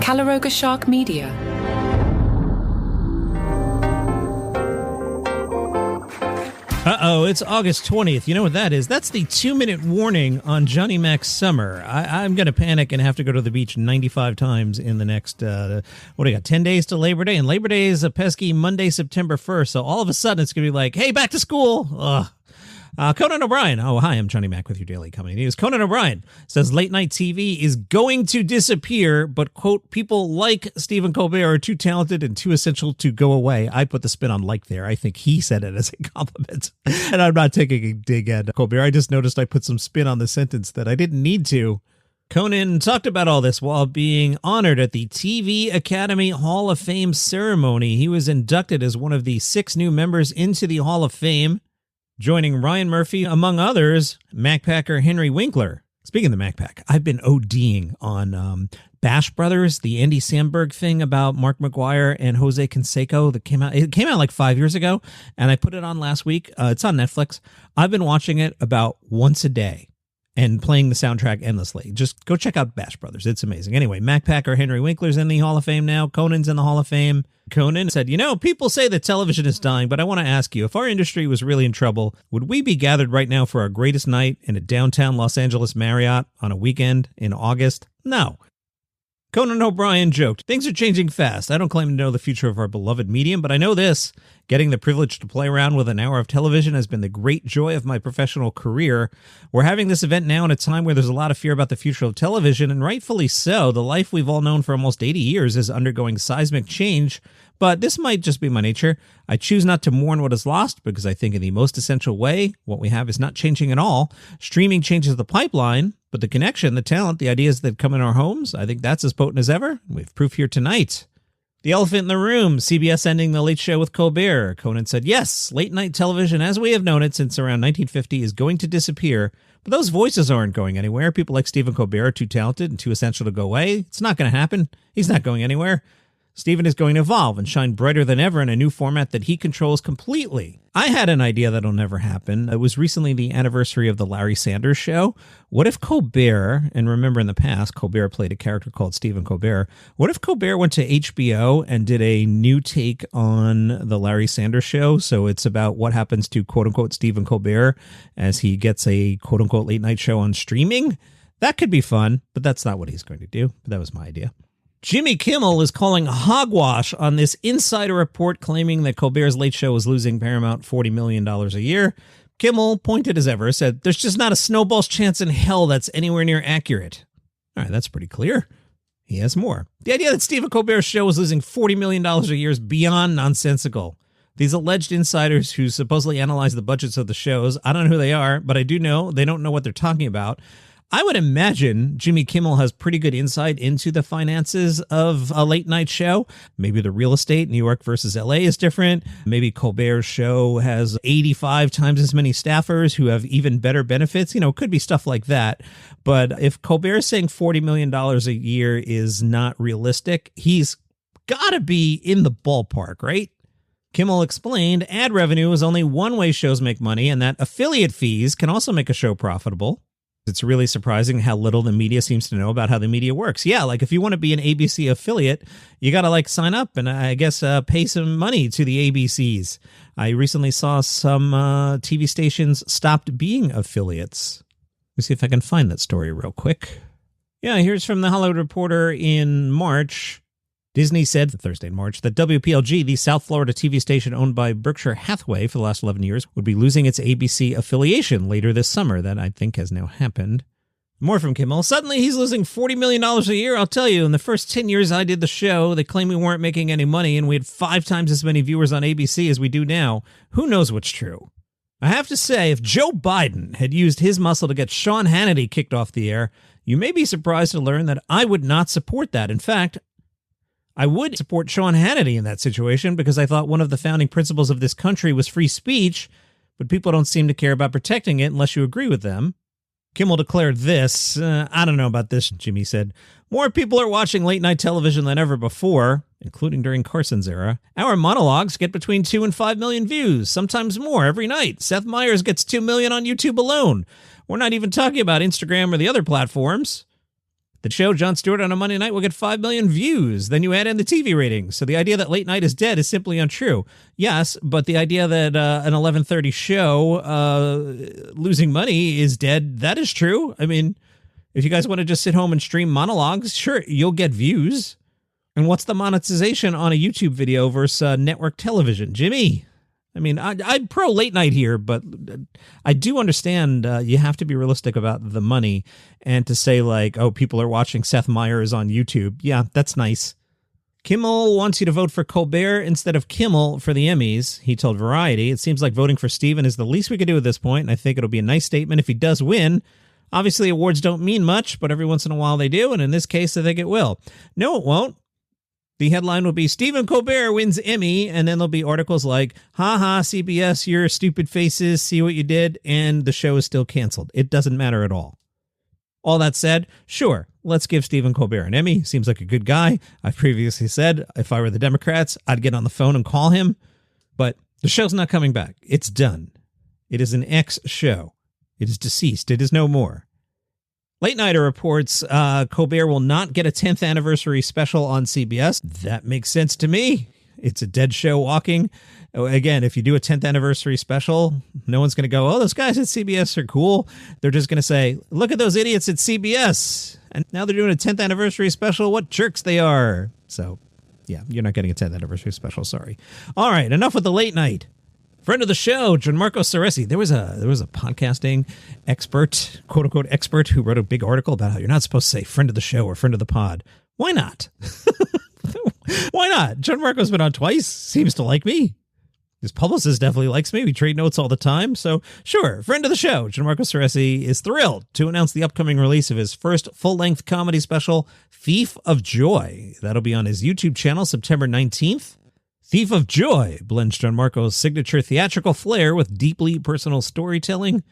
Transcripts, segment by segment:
Calaroga Shark Media. Uh-oh, it's August 20th. You know what that is? That's the 2-minute warning on Johnny Mac's summer. I'm going to panic and have to go to the beach 95 times in the next, 10 days to Labor Day? And Labor Day is a pesky Monday, September 1st. So all of a sudden it's going to be like, hey, back to school. Ugh. Conan O'Brien. Oh, hi, I'm Johnny Mac with your Daily Comedy News. Conan O'Brien says late night TV is going to disappear, but, quote, people like Stephen Colbert are too talented and too essential to go away. I put the spin on like there. I think he said it as a compliment. And I'm not taking a dig at Colbert. I just noticed I put some spin on the sentence that I didn't need to. Conan talked about all this while being honored at the TV Academy Hall of Fame ceremony. He was inducted as one of the 6 new members into the Hall of Fame, joining Ryan Murphy, among others, MacPacker Henry Winkler. Speaking of the MacPack, I've been ODing on Bash Brothers, the Andy Samberg thing about Mark McGuire and Jose Canseco that came out. It came out like 5 years ago, and I put it on last week. It's on Netflix. I've been watching it about once a day and playing the soundtrack endlessly. Just go check out Bash Brothers. It's amazing. Anyway, MacPacker Henry Winkler's in the Hall of Fame now. Conan's in the Hall of Fame. Conan said, people say that television is dying, but I want to ask you, if our industry was really in trouble, would we be gathered right now for our greatest night in a downtown Los Angeles Marriott on a weekend in August? No. Conan O'Brien joked, things are changing fast. I don't claim to know the future of our beloved medium, but I know this. Getting the privilege to play around with an hour of television has been the great joy of my professional career. We're having this event now in a time where there's a lot of fear about the future of television, and rightfully so. The life we've all known for almost 80 years is undergoing seismic change, but this might just be my nature. I choose not to mourn what is lost because I think in the most essential way, what we have is not changing at all. Streaming changes the pipeline, but the connection, the talent, the ideas that come in our homes, I think that's as potent as ever. We have proof here tonight. The elephant in the room, CBS ending The Late Show with Colbert. Conan said, yes, late night television as we have known it since around 1950 is going to disappear, but those voices aren't going anywhere. People like Stephen Colbert are too talented and too essential to go away. It's not going to happen. He's not going anywhere. Stephen is going to evolve and shine brighter than ever in a new format that he controls completely. I had an idea that'll never happen. It was recently the anniversary of the Larry Sanders Show. What if Colbert, and remember in the past, Colbert played a character called Stephen Colbert. What if Colbert went to HBO and did a new take on the Larry Sanders Show? So it's about what happens to quote-unquote Stephen Colbert as he gets a quote-unquote late-night show on streaming. That could be fun, but that's not what he's going to do. But that was my idea. Jimmy Kimmel is calling hogwash on this insider report claiming that Colbert's Late Show is losing Paramount $40 million a year. Kimmel, pointed as ever, said, there's just not a snowball's chance in hell that's anywhere near accurate. All right, that's pretty clear. He has more. The idea that Stephen Colbert's show is losing $40 million a year is beyond nonsensical. These alleged insiders who supposedly analyze the budgets of the shows, I don't know who they are, but I do know they don't know what they're talking about. I would imagine Jimmy Kimmel has pretty good insight into the finances of a late night show. Maybe the real estate, New York versus LA, is different. Maybe Colbert's show has 85 times as many staffers who have even better benefits. It could be stuff like that. But if Colbert is saying $40 million a year is not realistic, he's got to be in the ballpark, right? Kimmel explained ad revenue is only one way shows make money and that affiliate fees can also make a show profitable. It's really surprising how little the media seems to know about how the media works. Yeah, like if you want to be an ABC affiliate, you got to sign up and I guess pay some money to the ABCs. I recently saw some TV stations stopped being affiliates. Let me see if I can find that story real quick. Yeah, here's from The Hollywood Reporter in March. Disney said Thursday in March that WPLG, the South Florida TV station owned by Berkshire Hathaway for the last 11 years, would be losing its ABC affiliation later this summer. That, I think, has now happened. More from Kimmel. Suddenly, he's losing $40 million a year. I'll tell you, in the first 10 years I did the show, they claimed we weren't making any money, and we had 5 times as many viewers on ABC as we do now. Who knows what's true? I have to say, if Joe Biden had used his muscle to get Sean Hannity kicked off the air, you may be surprised to learn that I would not support that. In fact, I would support Sean Hannity in that situation because I thought one of the founding principles of this country was free speech, but people don't seem to care about protecting it unless you agree with them. Kimmel declared this. I don't know about this, Jimmy said. More people are watching late-night television than ever before, including during Carson's era. Our monologues get between 2 and 5 million views, sometimes more every night. Seth Meyers gets 2 million on YouTube alone. We're not even talking about Instagram or the other platforms. The show, Jon Stewart on a Monday night, will get 5 million views. Then you add in the TV ratings. So the idea that late night is dead is simply untrue. Yes, but the idea that an 11:30 show losing money is dead, that is true. I mean, if you guys want to just sit home and stream monologues, sure, you'll get views. And what's the monetization on a YouTube video versus network television? Jimmy? I mean, I'm pro late night here, but I do understand you have to be realistic about the money, and to say like, oh, people are watching Seth Meyers on YouTube. Yeah, that's nice. Kimmel wants you to vote for Colbert instead of Kimmel for the Emmys. He told Variety, it seems like voting for Stephen is the least we could do at this point, and I think it'll be a nice statement if he does win. Obviously, awards don't mean much, but every once in a while they do, and in this case, I think it will. No, it won't. The headline will be, Stephen Colbert wins Emmy, and then there'll be articles like, ha, CBS, your stupid faces, see what you did, and the show is still canceled. It doesn't matter at all. All that said, sure, let's give Stephen Colbert an Emmy. Seems like a good guy. I've previously said if I were the Democrats, I'd get on the phone and call him. But the show's not coming back. It's done. It is an ex-show. It is deceased. It is no more. Late Nighter reports Colbert will not get a 10th anniversary special on CBS. That makes sense to me. It's a dead show walking. Again, if you do a 10th anniversary special, no one's going to go, oh, those guys at CBS are cool. They're just going to say, look at those idiots at CBS. And now they're doing a 10th anniversary special. What jerks they are. So, yeah, you're not getting a 10th anniversary special. Sorry. All right, enough with the late night. Friend of the show, Gianmarco Ceresi. There was a podcasting expert, quote unquote expert, who wrote a big article about how you're not supposed to say friend of the show or friend of the pod. Why not? Why not? Gianmarco's been on twice. Seems to like me. His publicist definitely likes me. We trade notes all the time. So sure, friend of the show, Gianmarco Ceresi is thrilled to announce the upcoming release of his first full-length comedy special, Thief of Joy. That'll be on his YouTube channel September 19th. Thief of Joy blends Gianmarco's signature theatrical flair with deeply personal storytelling.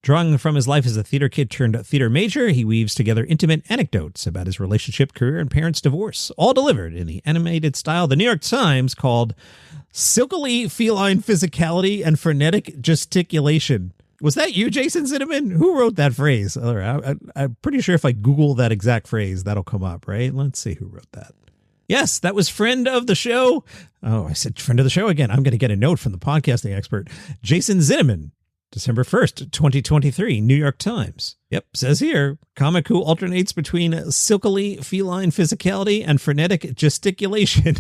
Drawing from his life as a theater kid turned theater major, he weaves together intimate anecdotes about his relationship, career, and parents' divorce, all delivered in the animated style the New York Times called silkily feline physicality and frenetic gesticulation. Was that you, Jason Zimmerman? Who wrote that phrase? I'm pretty sure if I Google that exact phrase, that'll come up, right? Let's see who wrote that. Yes, that was friend of the show. Oh, I said friend of the show again. I'm going to get a note from the podcasting expert, Jason Zimmerman, December 1st, 2023, New York Times. Yep, says here, comic who alternates between silkily feline physicality and frenetic gesticulation.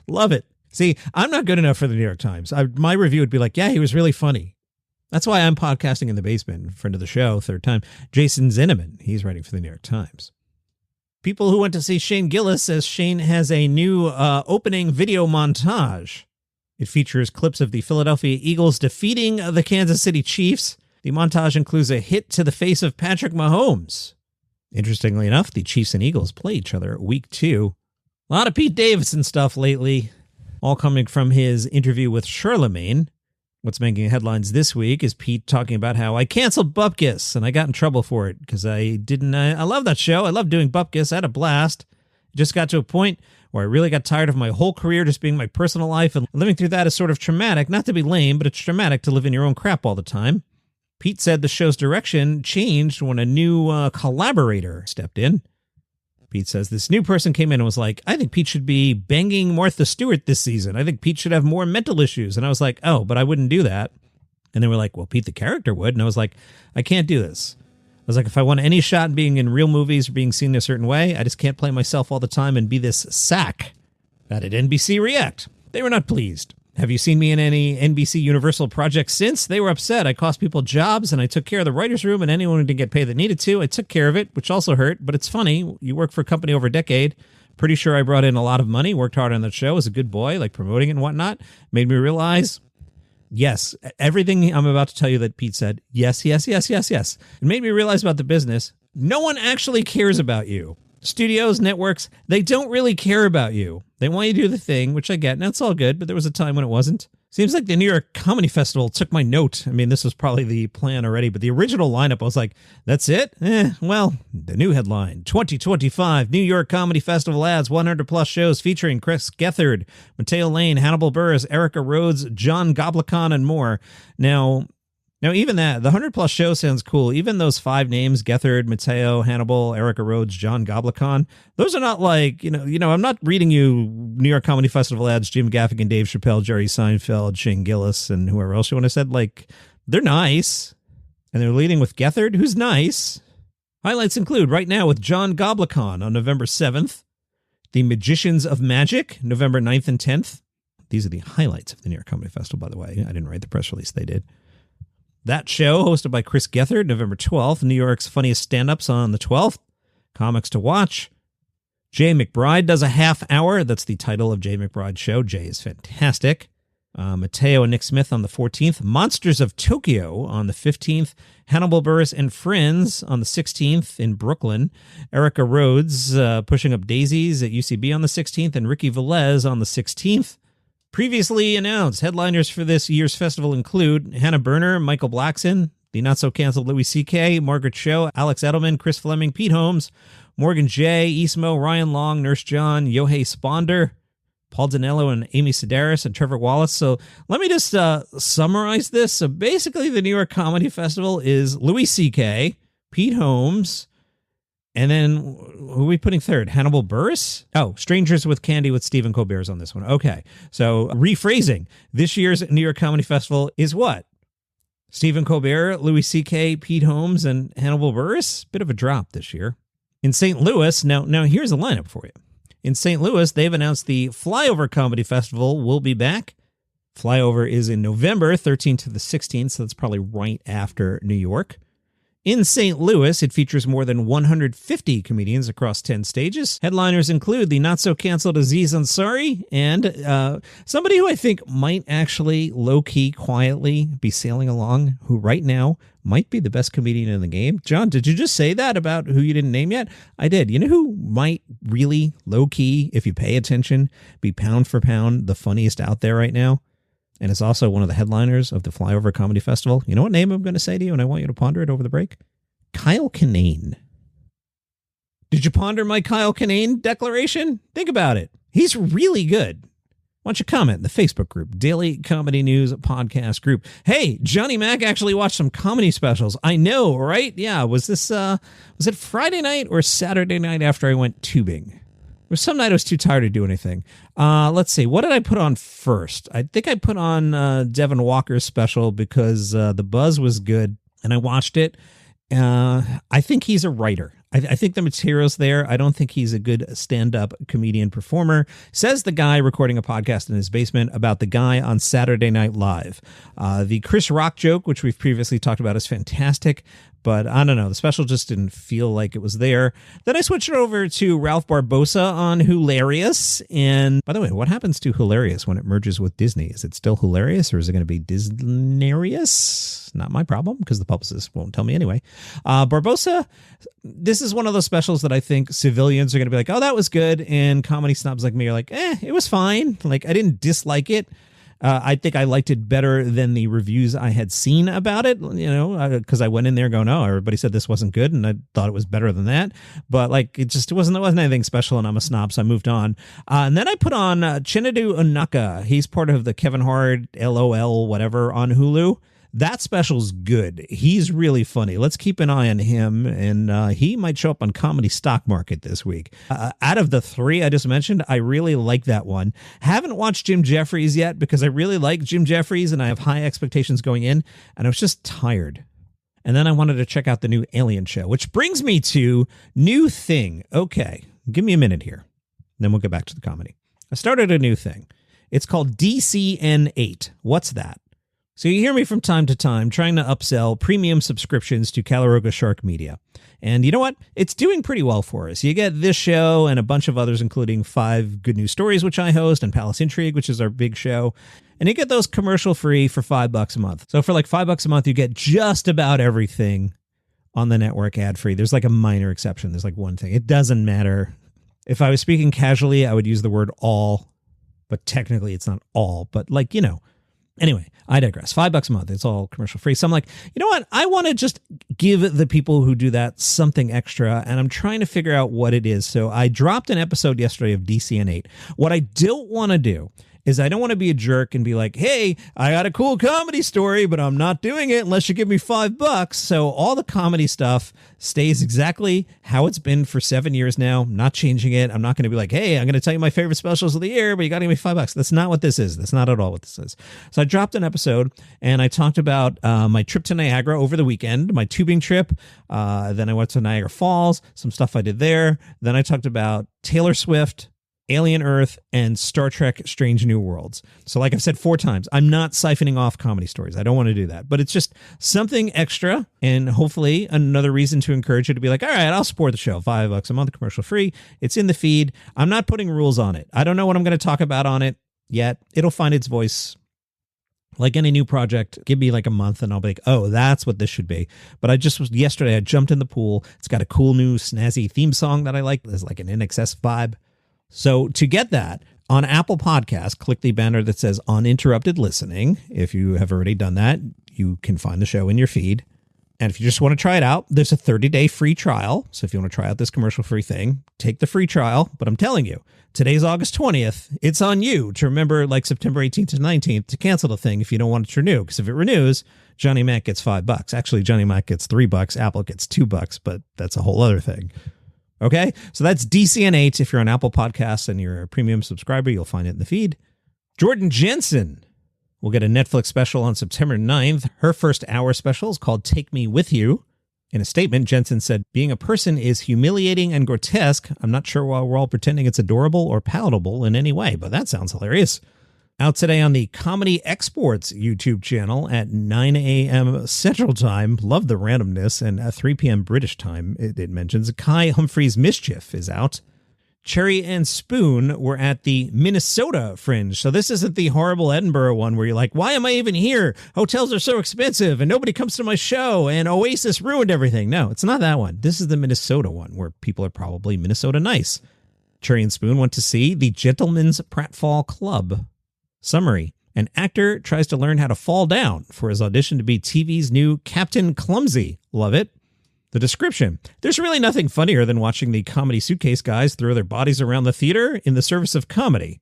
Love it. See, I'm not good enough for the New York Times. My review would be like, yeah, he was really funny. That's why I'm podcasting in the basement. Friend of the show, third time, Jason Zimmerman. He's writing for the New York Times. People who went to see Shane Gillis says Shane has a new opening video montage. It features clips of the Philadelphia Eagles defeating the Kansas City Chiefs. The montage includes a hit to the face of Patrick Mahomes. Interestingly enough, the Chiefs and Eagles play each other week 2. A lot of Pete Davidson stuff lately, all coming from his interview with Charlemagne. What's making headlines this week is Pete talking about how I canceled Bupkis and I got in trouble for it because I love that show. I love doing Bupkis. I had a blast. It just got to a point where I really got tired of my whole career just being my personal life, and living through that is sort of traumatic. Not to be lame, but it's traumatic to live in your own crap all the time. Pete said the show's direction changed when a new collaborator stepped in. Pete says this new person came in and was like, I think Pete should be banging Martha Stewart this season. I think Pete should have more mental issues. And I was like, oh, but I wouldn't do that. And they were like, well, Pete the character would. And I was like, I can't do this. I was like, if I want any shot in being in real movies or being seen a certain way, I just can't play myself all the time and be this sack. That at NBC React. They were not pleased. Have you seen me in any NBC Universal projects since? They were upset. I cost people jobs, and I took care of the writer's room, and anyone who didn't get paid that needed to, I took care of it, which also hurt. But it's funny. You work for a company over a decade. Pretty sure I brought in a lot of money, worked hard on that show, was a good boy, like promoting it and whatnot. Made me realize, yes, everything I'm about to tell you that Pete said, yes. It made me realize about the business, no one actually cares about you. Studios, networks, they don't really care about you. They want you to do the thing, which I get, and that's all good, but there was a time when it wasn't. Seems like the New York Comedy Festival took my note. I mean, this was probably the plan already, but the original lineup, I was like, that's it? Well, the new headline, 2025 New York Comedy Festival adds 100-plus shows featuring Chris Gethard, Mateo Lane, Hannibal Buress, Erica Rhodes, John Goblikon, and more. Now, Now, even that, the 100-plus show sounds cool. Even those 5 names, Gethard, Mateo, Hannibal, Erica Rhodes, John Goblikon, those are not like, I'm not reading you New York Comedy Festival ads, Jim Gaffigan, Dave Chappelle, Jerry Seinfeld, Shane Gillis, and whoever else you want to said. Like, they're nice. And they're leading with Gethard, who's nice. Highlights include right now with John Goblikon on November 7th, The Magicians of Magic, November 9th and 10th. These are the highlights of the New York Comedy Festival, by the way. I didn't write the press release. They did. That show, hosted by Chris Gethard, November 12th. New York's Funniest Stand-Ups on the 12th. Comics to Watch. Jay McBride does a half hour. That's the title of Jay McBride's show. Jay is fantastic. Mateo and Nick Smith on the 14th. Monsters of Tokyo on the 15th. Hannibal Buress and Friends on the 16th in Brooklyn. Erica Rhodes pushing up daisies at UCB on the 16th. And Ricky Velez on the 16th. Previously announced headliners for this year's festival include Hannah Berner, Michael Blackson, the not-so-canceled Louis C.K., Margaret Cho, Alex Edelman, Chris Fleming, Pete Holmes, Morgan J., Ismo, Ryan Long, Nurse John, Yohei Sponder, Paul Danello, and Amy Sedaris, and Trevor Wallace. So let me just summarize this. So basically, the New York Comedy Festival is Louis C.K., Pete Holmes, and then who are we putting third? Hannibal Buress? Oh, Strangers with Candy with Stephen Colbert's on this one. Okay. So rephrasing, this year's New York Comedy Festival is what? Stephen Colbert, Louis C.K., Pete Holmes, and Hannibal Buress? Bit of a drop this year. In St. Louis, now here's a lineup for you. In St. Louis, they've announced the Flyover Comedy Festival will be back. Flyover is in November 13th to the 16th, so that's probably right after New York. In St. Louis, it features more than 150 comedians across 10 stages. Headliners include the not-so-canceled Aziz Ansari and somebody who I think might actually low-key, quietly be sailing along, who right now might be the best comedian in the game. John, did you just say that about who you didn't name yet? I did. You know who might really low-key, if you pay attention, be pound for pound the funniest out there right now? And it's also one of the headliners of the Flyover Comedy Festival. You know what name I'm going to say to you, and I want you to ponder it over the break? Kyle Kinane. Did you ponder my Kyle Kinane declaration? Think about it. He's really good. Why don't you comment in the Facebook group, Daily Comedy News Podcast group. Hey, Johnny Mac actually watched some comedy specials. I know, right? Yeah, was it Friday night or Saturday night after I went tubing? Or some night I was too tired to do anything. Let's see. What did I put on first? I think I put on Devin Walker's special because the buzz was good, and I watched it. I think he's a writer. I think the material's there. I don't think he's a good stand-up comedian performer, says the guy recording a podcast in his basement about the guy on Saturday Night Live. The Chris Rock joke, which we've previously talked about, is fantastic. But I don't know. The special just didn't feel like it was there. Then I switched it over to Ralph Barbosa on Hilarious. And by the way, what happens to Hilarious when it merges with Disney? Is it still Hilarious or is it going to be Disneyarious? Not my problem because the publicist won't tell me anyway. Barbosa, this is one of those specials that I think civilians are going to be like, oh, that was good. And comedy snobs like me are like, it was fine. Like, I didn't dislike it. I think I liked it better than the reviews I had seen about it, because I went in there going, oh, everybody said this wasn't good, and I thought it was better than that. But like, it wasn't anything special, and I'm a snob, so I moved on. And then I put on Chinedu Onaka. He's part of the Kevin Hart, LOL, whatever, on Hulu. That special's good. He's really funny. Let's keep an eye on him, and he might show up on Comedy Stock Market this week. Out of the 3 I just mentioned, I really like that one. Haven't watched Jim Jeffries yet because I really like Jim Jeffries, and I have high expectations going in, and I was just tired. And then I wanted to check out the new Alien show, which brings me to new thing. Okay, give me a minute here. Then we'll get back to the comedy. I started a new thing. It's called DCN8. What's that? So you hear me from time to time trying to upsell premium subscriptions to Calaroga Shark Media. And you know what? It's doing pretty well for us. You get this show and a bunch of others, including 5 Good News Stories, which I host, and Palace Intrigue, which is our big show. And you get those commercial free for $5 a month. So for like $5 a month, you get just about everything on the network ad free. There's like a minor exception. There's like one thing. It doesn't matter. If I was speaking casually, I would use the word all, but technically it's not all, but Anyway, I digress. $5 a month. It's all commercial free. So I'm like, you know what? I want to just give the people who do that something extra, and I'm trying to figure out what it is. So I dropped an episode yesterday of DCN8. What I don't want to do is I don't want to be a jerk and be like, hey, I got a cool comedy story, but I'm not doing it unless you give me $5. So all the comedy stuff stays exactly how it's been for 7 years now. I'm not changing it. I'm not going to be like, hey, I'm going to tell you my favorite specials of the year, but you got to give me $5. That's not what this is. That's not at all what this is. So I dropped an episode and I talked about my trip to Niagara over the weekend, my tubing trip. Then I went to Niagara Falls, some stuff I did there. Then I talked about Taylor Swift, Alien Earth, and Star Trek Strange New Worlds. So like I've said 4 times, I'm not siphoning off comedy stories. I don't want to do that. But it's just something extra and hopefully another reason to encourage you to be like, all right, I'll support the show. $5 a month, commercial free. It's in the feed. I'm not putting rules on it. I don't know what I'm going to talk about on it yet. It'll find its voice. Like any new project, give me like a month and I'll be like, oh, that's what this should be. But yesterday I jumped in the pool. It's got a cool new snazzy theme song that I like. There's like an NXS vibe. So to get that on Apple Podcasts, click the banner that says uninterrupted listening. If you have already done that, you can find the show in your feed. And if you just want to try it out, there's a 30-day free trial. So if you want to try out this commercial-free thing, take the free trial. But I'm telling you, today's August 20th. It's on you to remember like September 18th to 19th to cancel the thing if you don't want it to renew. Because if it renews, Johnny Mac gets $5. Actually, Johnny Mac gets $3. Apple gets $2, but that's a whole other thing. Okay, so that's DCN8. If you're on Apple Podcasts and you're a premium subscriber, you'll find it in the feed. Jordan Jensen will get a Netflix special on September 9th. Her first hour special is called Take Me With You. In a statement, Jensen said, being a person is humiliating and grotesque. I'm not sure why we're all pretending it's adorable or palatable in any way, but that sounds hilarious. Out today on the Comedy Exports YouTube channel at 9 a.m. Central Time. Love the randomness. And at 3 p.m. British Time, it mentions Kai Humphrey's Mischief is out. Cherry and Spoon were at the Minnesota Fringe. So this isn't the horrible Edinburgh one where you're like, why am I even here? Hotels are so expensive and nobody comes to my show and Oasis ruined everything. No, it's not that one. This is the Minnesota one where people are probably Minnesota nice. Cherry and Spoon went to see the Gentlemen's Pratfall Club. Summary: an actor tries to learn how to fall down for his audition to be TV's new Captain Clumsy. Love it. The description: there's really nothing funnier than watching the comedy suitcase guys throw their bodies around the theater in the service of comedy.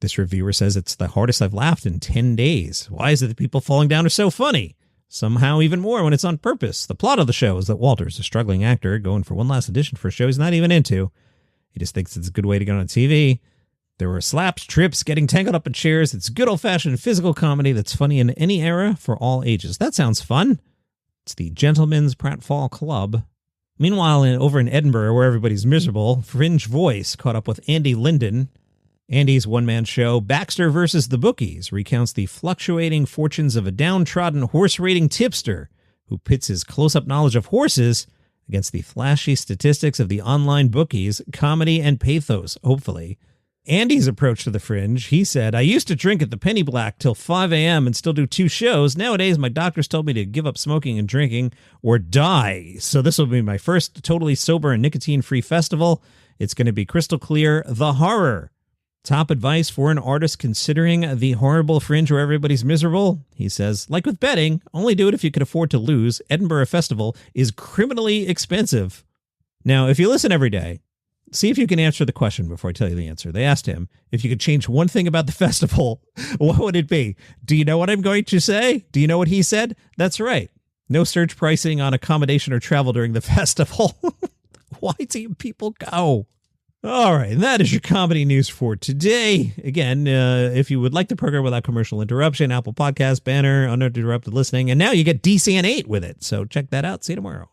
This reviewer says it's the hardest I've laughed in 10 days. Why is it that people falling down are so funny? Somehow even more when it's on purpose. The plot of the show is that Walter's a struggling actor going for one last audition for a show he's not even into. He just thinks it's a good way to get on TV. There were slaps, trips, getting tangled up in chairs. It's good old-fashioned physical comedy that's funny in any era for all ages. That sounds fun. It's the Gentlemen's Pratfall Club. Meanwhile, over in Edinburgh, where everybody's miserable, Fringe Voice caught up with Andy Linden. Andy's one-man show, Baxter vs. the Bupkis, recounts the fluctuating fortunes of a downtrodden horse-rating tipster who pits his close-up knowledge of horses against the flashy statistics of the online bookies, comedy and pathos, hopefully. Andy's approach to the Fringe, he said, I used to drink at the Penny Black till 5 a.m. and still do 2 shows. Nowadays, my doctors told me to give up smoking and drinking or die. So this will be my first totally sober and nicotine-free festival. It's going to be crystal clear, the horror. Top advice for an artist considering the horrible Fringe where everybody's miserable? He says, like with betting, only do it if you can afford to lose. Edinburgh Festival is criminally expensive. Now, if you listen every day, see if you can answer the question before I tell you the answer. They asked him, if you could change one thing about the festival, what would it be? Do you know what I'm going to say? Do you know what he said? That's right. No surge pricing on accommodation or travel during the festival. Why do people go? All right, and that is your comedy news for today. Again, if you would like the program without commercial interruption, Apple Podcast banner, uninterrupted listening, and now you get DCN8 with it. So check that out. See you tomorrow.